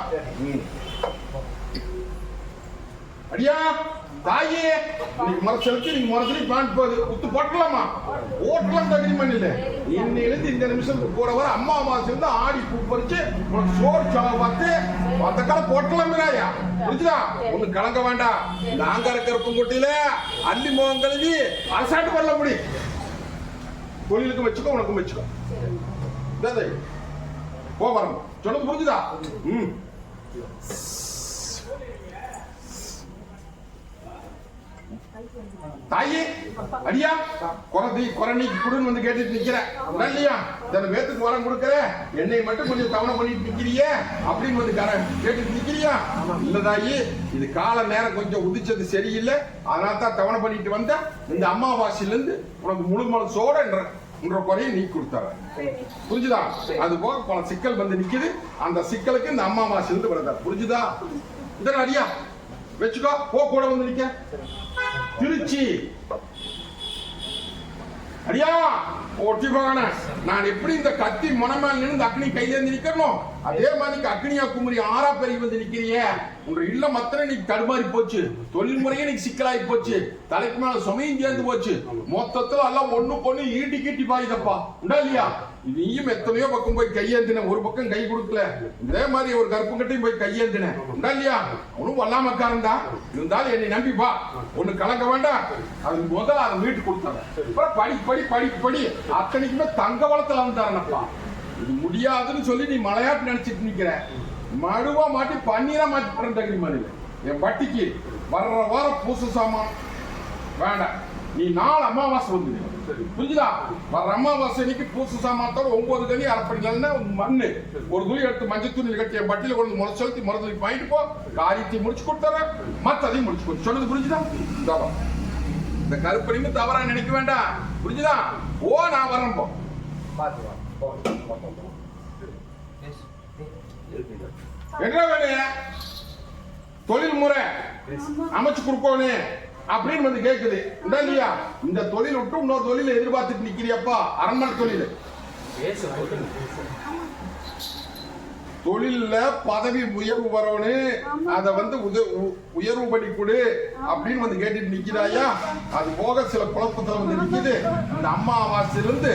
[SPEAKER 2] அடியா தாயே நீங்க முறை செலுத்தி நீங்க முறை பிளான் போகுது குத்து போட்டலாமா? ஓட்டலாம் தகுதிமன் இல்லை. இன்னிலிருந்து இந்த நிமிஷத்துக்கு கூட வர அம்மாவாசை இருந்து ஆடி பூ பறிச்சு உனக்கு சோறு செலவு பார்த்து அந்த காலம் போட்டலாம்யா. புரிஞ்சுதா? ஒண்ணு கலங்க வேண்டாம். நாங்க இருக்கிற பூங்கொட்டியில அள்ளி முகம் கழுவி அரசாட்டு பண்ண முடியும். தொழிலுக்கு வச்சுக்கோ, உனக்கும் வச்சுக்கோ. போறோம். சொல்லுங்க புரிஞ்சுதா? தாயே அடியா குறைக்கு குடுன்னு வந்து கேட்டுட்டு நிக்கிறேன் இல்லையா? தன் வேத்துக்கு வரம் கொடுக்கற என்னை மட்டும் கொஞ்சம் தவணை பண்ணிட்டு நிக்கிறிய அப்படின்னு வந்து கேட்டுட்டு நிக்கிறியா? இல்ல தாயி, இது கால நேரம் கொஞ்சம் உதிச்சது சரியில்லை. அதனால தான் தவணை பண்ணிட்டு வந்த. இந்த அம்மாவாசையில இருந்து உனக்கு முழு மனசோட என்ற குறையை நீ கொடுத்தாரு. புரிஞ்சுதா? அது போக பல சிக்கல் வந்து நிக்குது. அந்த சிக்கலுக்கு இந்த அம்மாவாசையில இருந்து விடுறாரு. புரிஞ்சுதா? இந்த அடியா வச்சுக்கோ. கூட வந்து நிக்க. திருச்சி அடியா ஒட்டி போகணும். நான் எப்படி இந்த கத்தி முனமேல் நின்று அக்னி கையிலேருந்து நிக்கணும், அதே மாதிரி அக்னியா குமரி ஆறா பெருகி வந்து நிக்கிறிய. உங்க இல்லம் அத்தனை இன்னைக்கு தடுமாறி போச்சு, தொழில் முறையே இன்னைக்கு சிக்கலாகி போச்சு, தலைக்கு மேல சுமையும் சேர்ந்து போச்சு, மொத்தத்துல எல்லாம் ஒண்ணு பொண்ணு ஈட்டி கீட்டி பாயுதப்பா. உண்டா இல்லையா? நீயும் எத்தனையோ பக்கம் போய் கையேந்தின, ஒரு பக்கம் கை கொடுக்கல. இதே மாதிரி ஒரு கருப்பு கட்டையும் போய் கையேந்தின. உண்டா இல்லையா? அவனும் வல்லாமக்காரன் தான், இருந்தாலும் என்னை நம்பிப்பா, ஒண்ணு கலங்க வேண்டாம். அது முதல்ல அதை மீட்டு கொடுத்தாங்க. அப்புறம் படி அத்தனைக்குமே தங்க வளத்துல வந்துட்டாரனப்பா. இது முடியாதுன்னு சொல்லி நீ மலையாட்டு நினைச்சிட்டு நிக்கிற. மடுவா மாட்டி பன்னீரா மாட்டி போறேன் தகுதி மாதிரி. என் பட்டிக்கு வர்ற வாரம் பூச சாமான் வேண்டாம், நீ 4 அமாவாசை வந்து புரிஞ்சுதா? வர்ற அமாவாசை இன்னைக்கு பூச சாமானத்தோட 9 கனி அரைப்படிக்கலன்னா மண்ணு ஒரு துணி எடுத்து மஞ்சள் துணி கட்டி என் பட்டியில கொண்டு முறை செலுத்தி முறதுக்கு வாங்கிட்டு போ. காரியத்தை முடிச்சு கொடுத்துறேன், மற்றதையும் முடிச்சு கொடுத்து சொன்னது புரிஞ்சுதா? இந்த கருப்பணியும் தவறா நினைக்க வேண்டாம், புரிஞ்சுதா? ஓ நான் வரேன் போ. என்ன வேணும்? தொழில் முறை அமைச்சு கொடுக்கணும் அப்படின்னு வந்து கேக்குது. இல்லையா? இந்த தொழில் விட்டு இன்னொரு தொழில் எதிர்பார்த்துட்டு நிக்கிறியப்பா. அரண்மனை தொழில், தொழில்ல பதவி உயர்வு வரணும், அத வந்து உயர்வு பண்ணி கொடு அப்படின்னு வந்து கேட்டுட்டு நிக்கிறாயா. அது போக சில குழப்பத்துல வந்து நிக்குது. இந்த அம்மாவாசையிலிருந்து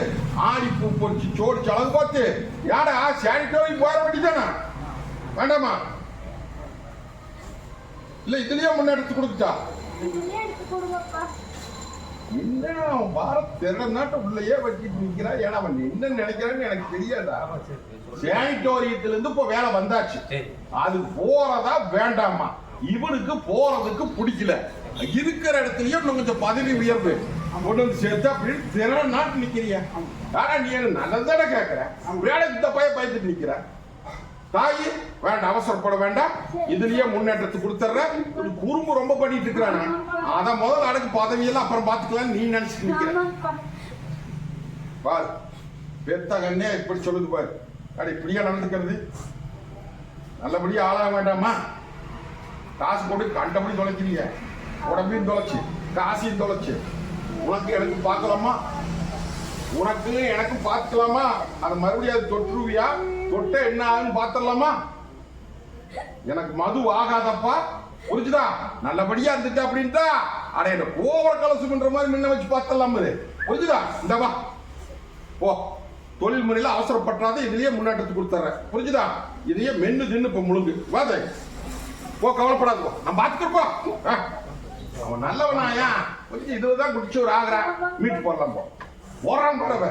[SPEAKER 2] ஆடி பூ பொறிச்சு சோடு சலகு பார்த்து யாடா சானிட்டரி போற வேண்டியதானே? வேண்டாமா? இல்ல இதுலயே முன்னெடுத்து கொடுத்துட்டா என்ன பாரத் தெர நாட்டு உள்ளேயே வச்சுட்டு நிக்கிறா. ஏன்னா அவன் என்ன நினைக்கிறான்னு எனக்கு தெரியாதா? சானிட்டோரியத்துல இருந்து இப்ப வேலை வந்தாச்சு, அது போறதா வேண்டாமா? இவனுக்கு போறதுக்கு பிடிக்கல. இருக்கிற இடத்துலயே இன்னும் கொஞ்சம் பதவி உயர்வு கொண்டு வந்து சேர்த்து அப்படின்னு திற நாட்டு நிக்கிறிய. ஆனா நீ நல்லதான கேட்கிற, வேலை இந்த பயந்துட்டு நிக்கிற. தாயி வேண்டாம், அவசரப்பட வேண்டாம், இதுலயே முன்னேற்றத்தை கொடுத்துற. குறும்பு ரொம்ப பண்ணிட்டு இருக்கிறான, அத முதல்ல அடக்கு, பதவியெல்லாம் அப்புறம் பாத்துக்கலாம் நீ நினைச்சிட்டு நிக்கிற. பாரு பெத்த கண்ணே இப்படி சொல்லுது பாரு. அட இப்படியா நடந்துக்கிறது? நல்லபடியா ஆளாக வேண்டாமா? காசு போட்டு கண்டபடி தொலைக்கிறீங்க, உடம்பையும் தொலைச்சு காசையும் தொலைச்சு. உனக்கு எனக்கு பார்க்கலாமா? உனக்கு எனக்கும் பார்த்துக்கலாமா? அது மறுபடியும் அது தொற்றுவியா? தொட்ட என்ன ஆகுன்னு பாத்திரலாமா? எனக்கு மது ஆகாதப்பா, புரிஞ்சுதா? நல்லபடியா இருந்துட்டு அப்படின்ட்டா அட என்ன ஓவர் கலசு பண்ற மாதிரி முன்ன வச்சு பார்த்தலாம். புரிஞ்சுதா? இந்த வா ஓ, தொழில் முறையில அவசரப்பட்டாத, இதுலயே முன்னேற்றத்தை கொடுத்துற. புரிஞ்சுதா? இதையே மென்னு தின்னு இப்ப முழுங்கு. வாத போ, கவலைப்படாது, நான் பாத்துக்கிறப்பா. அவன் நல்லவனாயா? கொஞ்சம் இதுதான் குடிச்சு ஒரு ஆகிறா, மீட்டு போடலாம் போ. போறான் போறவ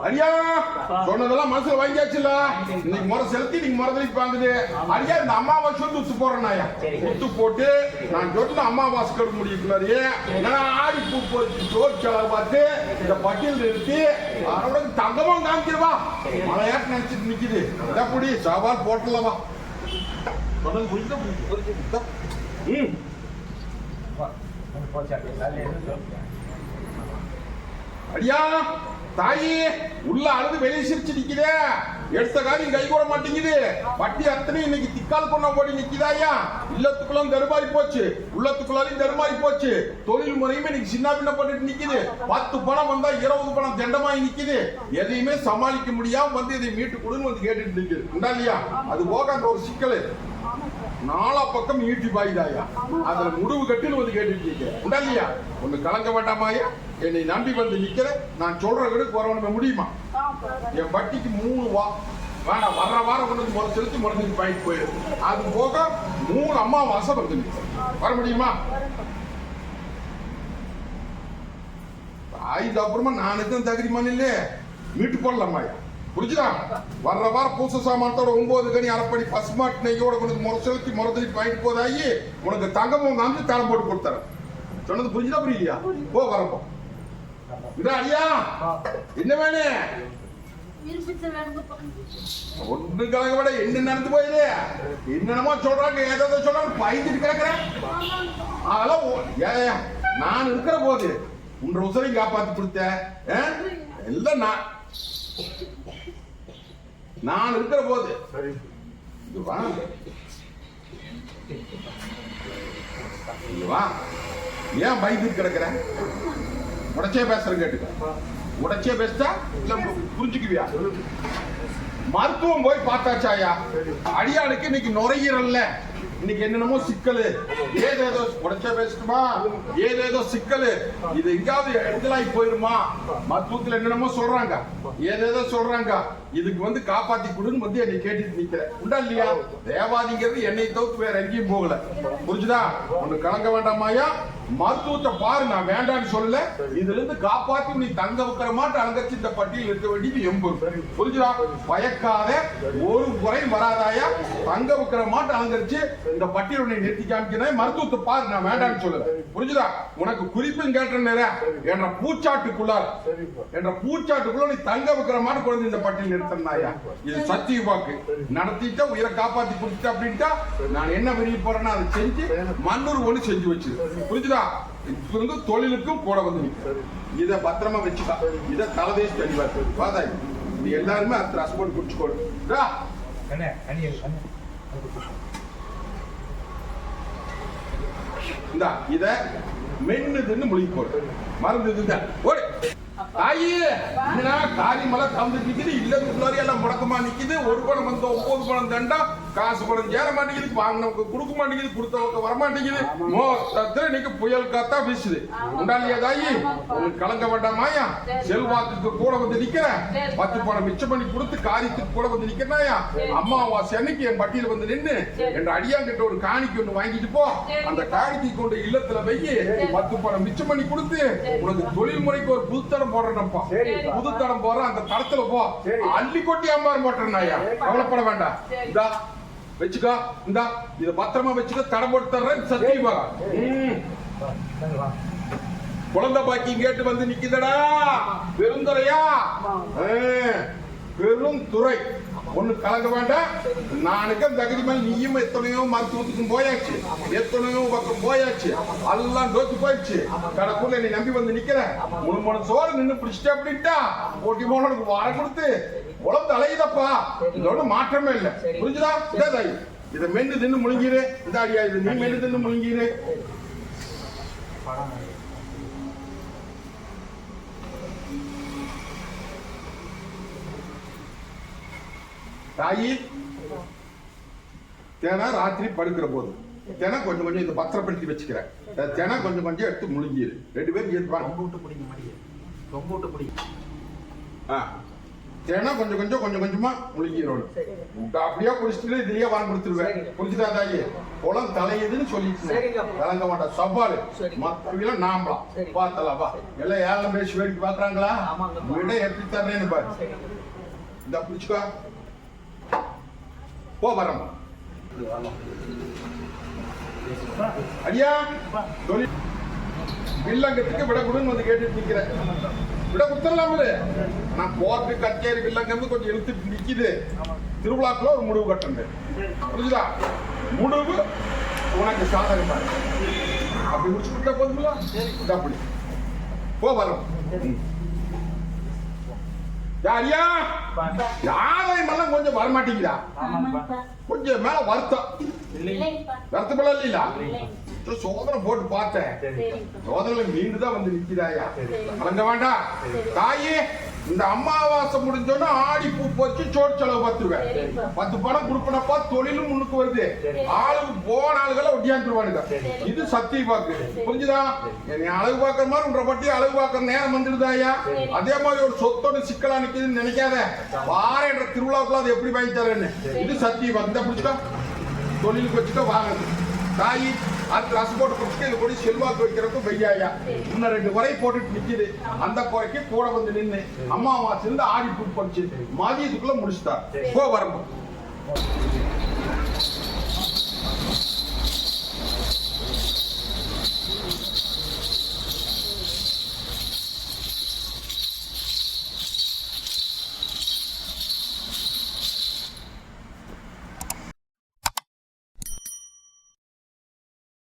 [SPEAKER 2] ஐயா சொன்னதெல்லாம் மனசுல வாங்கியாச்சுல. இன்னைக்கு முறை செலுத்தி நீங்க முறதளிப்பு வாங்குது. ஐயா இந்த அம்மாவாசை வந்து உத்து போடுறேன். உத்து போட்டு நான் சொல்ல அம்மாவாசை கெடுக்க முடியுது. நான் ஆடி பூ போச்சு சோறு செலவு பார்த்து இந்த பட்டியல் நிறுத்தி அவரோட தங்கமும் காமிக்கிறவா. மழையாட்டு நினைச்சிட்டு நிக்குது. எப்படி சவால் போட்டலவா? சொன்னது புரிஞ்சுதா? ஐயா தாயி உள்ள அழுது வெளியே சிரிச்சு நிக்குதே. எடுத்த காரியம் கை கூட மாட்டேங்குது. வட்டி அத்தனை இன்னைக்கு திக்கால் பொண்ணா போடி நிக்குதாயா. இல்லத்துக்குள்ள தருமாறி போச்சு, உள்ளத்துக்குள்ளாரையும் தருமாறி போச்சு. தொழில் முறையுமே இன்னைக்கு சின்ன பின்ன பண்ணிட்டு நிக்குது. 10 பணம் வந்தா 20 பணம் தண்டமாயி நிக்குது. எதையுமே சமாளிக்க முடியாம வந்து இதை மீட்டு கொடுன்னு வந்து கேட்டுட்டு நிக்குது. உண்டா இல்லையா? அது போக அந்த ஒரு சிக்கல் 4 பக்கம் ஈட்டி பாயுதாயா. அதுல முடிவு கட்டுன்னு வந்து கேட்டுட்டு நிக்க. உண்டா இல்லையா? ஒண்ணு கலங்க வேண்டாமாயா? என்னை நம்பி வந்து நிக்கிற, நான் சொல்ற வீடுக்கு வரவனுக்கு முடியுமா? என் வட்டிக்கு 3 வேண்டாம், வர்ற வாரம் கொண்டு முறை செலுத்தி முறைஞ்சு பாயிட்டு போயிடு. அது போக 3 அமாவாசை வந்து வர முடியுமா? ஆயுத அப்புறமா நானுக்கும் தகுதிமான இல்லையே, மீட்டு போடலாமாயா? புரிஞ்சுதா? வர்ற வாரம் பூச சாமானத்தோட 9 கனி அரைப்படி பசுமாட்டு நெய்யோட கொண்டு முறை செலுத்தி முறைஞ்சு பாயிட்டு போதாயி உனக்கு தங்கமும் காமிச்சு தரம் போட்டு கொடுத்துறேன். சொன்னது புரிஞ்சுதா புரியலையா? போ வரப்போ. இதா ஐயா என்ன வேணும்? ஒண்ணு கலங்க விட என்ன நடந்து போயிடு. என்னென்னமோ சொல்றாங்க, ஏதோ சொல்றாங்க, பயந்துட்டு கேட்கிறேன். அதெல்லாம் நான் இருக்கிற போது உன்ற உசரையும் காப்பாத்தி கொடுத்த எல்லாம் நான் இருக்கிற போது. ஏன் பயந்துட்டு கிடக்குற? உடச்சே பேசுற கேட்டுக்க. உடச்சே பெஸ்டா இல்ல புரிஞ்சுக்குவியா? மருத்துவம் போய் பார்த்தாச்சாயா? அடியாளுக்கு இன்னைக்கு நுரையீரல்ல இன்னைக்கு என்னென்னமோ சிக்கலு, ஏதேதோ உடச்ச பேசணுமா, ஏதேதோ சிக்கலு, இது எங்காவது இடத்துலாகி போயிருமா, மருத்துவத்துல என்னென்னமோ சொல்றாங்க, ஏதேதோ சொல்றாங்க. இதுக்கு வந்து காப்பாத்தி கொடுன்னு வந்து என்னை கேட்டுட்டு நிக்கிறேன். உண்டா இல்லையா? தேவாதிங்கிறது என்னை தவிர்த்து வேற எங்கேயும் போகல. புரிஞ்சுதா? ஒண்ணு கலங்க வேண்டாமாயா? மருத்துவத்தை பாரு, நான் வேண்டான்னு சொல்லல. இதுல இருந்து காப்பாத்தி நீ தங்க வைக்கிற மாட்டு அலங்கரிச்சு இந்த பட்டியல் இருக்க வேண்டியது எம்பது. புரிஞ்சுதா? பயக்காத, ஒரு குறையும் வராதாயா? தங்க வைக்கிற மாட்டு அலங்கரிச்சு இந்த பட்டியல் உன்னை நிறுத்தி காமிக்கிறேன். மருத்துவத்தை பாரு, நான் வேண்டான்னு சொல்லல. புரிஞ்சுதா? உனக்கு குறிப்பும் கேட்டேன் என்ற பூச்சாட்டுக்குள்ளார், என்ற பூச்சாட்டுக்குள்ள நீ தங்க வைக்கிற மாட்டு குழந்தை இந்த பட்டியல் நிறுத்தினாயா? இது சத்திய வாக்கு. நடத்திட்டா உயிரை காப்பாத்தி கொடுத்துட்டா அப்படின்ட்டா நான் என்ன விரும்பி போறேன்னா அதை செஞ்சு மண்ணூர் ஒண்ணு செஞ்சு வச்சு. புரிஞ்சுதா? இருந்து தொழிலுக்கும் கூட வந்து இதை பத்திரமா வச்சுக்கா. இதை தலைதேசி தெளிவா பாதா. இது எல்லாருமே அத்தனை ஹஸ்பண்ட் குடிச்சுக்கோடு. இந்தா இத மென்னுதுன்னு முழிக்கோடு. மருந்து இதுதான் ஓடு. தாயி என்னடா காரியமெல்லாம் தந்து நிக்குது, இல்லத்துக்குள்ளாரி எல்லாம் முடக்கமா நிக்குது. ஒரு பணம் வந்த 9 பணம் தண்டா, காசு பணம் சேர மாட்டேங்குது, வாங்கினவங்க கொடுக்க மாட்டேங்குது, கொடுத்தவங்க வர மாட்டேங்குது. மொத்தத்துல இன்னைக்கு புயல் காத்தா வீசுது. உண்டாலியா தாயி? உங்களுக்கு கலங்க வேண்டாமாயா? செல்வாக்குக்கு கூட வந்து நிக்கிற, 10 பணம் மிச்சம் பண்ணி கொடுத்து காரியத்துக்கு கூட வந்து நிக்கிறாயா? அம்மாவாசை அன்னைக்கு என் பட்டியல வந்து நின்று என்ற அடியாங்கிட்ட ஒரு காணிக்கு ஒண்ணு வாங்கிட்டு போ. அந்த காணிக்கை கொண்டு இல்லத்துல வையி 10 பணம் மிச்சம் பண்ணி கொடுத்து உனக்கு தொழில் முறைக்கு ஒரு புதுத்தடம் போடுறப்பா. புதுத்தடம் போற அந்த தடத்துல போ, அள்ளி கொட்டி அம்மாறு போட்டுறேன். கவலைப்பட வேண்டாம். இதா வச்சுக்கோ, இந்தா இத பத்திரமா வச்சுக்கோ. தடம் போட்டு தர்றேன் சத்தியமா. குழந்தை பாக்கியம் கேட்டு வந்து நிக்குதடா பெருந்துறையா? பெருந்துறை. ஒண்ணு கலங்க வேண்டாம். நானுக்கு தகுதி மேல நீயும் எத்தனையோ மருத்துவத்துக்கும் போயாச்சு, எத்தனையோ பக்கம் போயாச்சு, எல்லாம் தோத்து போயிடுச்சு. கடைக்குள்ள நீ நம்பி வந்து நிக்கிற. 3 மணி சோறு நின்று பிடிச்சிட்ட அப்படின்ட்டா போட்டி போனதுக்கு வாரம் கொடுத்து உழந்து அலையுதப்பா. இதோட மாற்றமே இல்லை. புரிஞ்சுதா? இதை மென்னு தின்னு முழுங்கிரு. இந்த அடியா இது நீ மென்னு தின்னு முழுங்கிரு. தாயி தேனா ராத்திரி படுக்கிற போது தேனா கொஞ்சம் கொஞ்சம் இந்த பத்திரப்படுத்தி வச்சுக்கிறேன். தேனா கொஞ்சம் கொஞ்சம் எடுத்து முழுங்கிரு. 2 பேரும் இருப்பாங்க. தேனா கொஞ்சம் கொஞ்சமா முழுங்கிடணும். அப்படியே குடிச்சிட்டு இதுலயே வாங்கி கொடுத்துருவேன். புரிஞ்சுதா தாயி? குளம் தலையுதுன்னு சொல்லிட்டு கலங்க மாட்டா. சவாலு மத்த நாமலாம் பார்த்தலாம். வா எல்லாம் ஏழம் பேசி வேடிக்கை பாக்குறாங்களா? விட எப்படி தர்றேன்னு பாரு. இந்த பிடிச்சுக்கோ. போ வரம். அடியா தொழில் வில்லங்கத்துக்கு விட கொடுன்னு வந்து கேட்டுட்டு நிக்கிறேன். விட கொடுத்துடலாம்ல. நான் போட்டு கச்சேரி வில்லங்கிறது கொஞ்சம் இழுத்துட்டு நிக்குது. திருவிழாக்குள்ள ஒரு முடிவு கட்டணும். புரிஞ்சுதா? முடிவு உனக்கு சாதகமா அப்படி முடிச்சு விட்டா போதுங்களா? அப்படி போ வரம். யாரியா யாரையும் எல்லாம் கொஞ்சம் வரமாட்டேங்குதா? கொஞ்சம் மேல வருத்தம் வருத்தப்படல இல்ல. சோதனை போட்டு பார்த்தேன். சோதனை மீண்டுதான் வந்து நிக்கிறாயா? கலங்க வேண்டாம் தாயே. இந்த அமாவாசை முடிஞ்சோன்னா ஆடி பூ போச்சு சோறு செலவு 10 ரூபாய். 10 பணம் கொடுப்பனப்பா. தொழிலும் முன்னுக்கு வருது. ஆளுக்கு போன ஆளுகளை ஒட்டியாந்துருவானுங்க. இது சத்திய வாக்கு. புரிஞ்சுதா? என்னை அழகு பார்க்கற மாதிரி உன்ற பட்டி அழகு பார்க்கற நேரம் வந்துடுதாயா? அதே மாதிரி ஒரு சொத்தோட சிக்கலா நிக்குதுன்னு நினைக்காத. வார என்ற திருவிழாக்குள்ள அது எப்படி வாங்கி தரேன்னு. இது சத்திய வாக்கு. இந்த பிடிச்சிட்டா தொழிலுக்கு வச்சுட்டா வாங்க தாயி. அது ரசம் போட்டு பிடிச்சிட்டு இது கூட செல்வாக்கு வைக்கிறதுக்கும் வெய்யாயா. இன்னும் 2 குறை போட்டுட்டு நிக்குது. அந்த குறைக்கு கூட வந்து நின்று அம்மாவாசை இருந்து ஆடி பூ பறிச்சு மதியத்துக்குள்ள முடிச்சுட்டா. போ வரம்பு.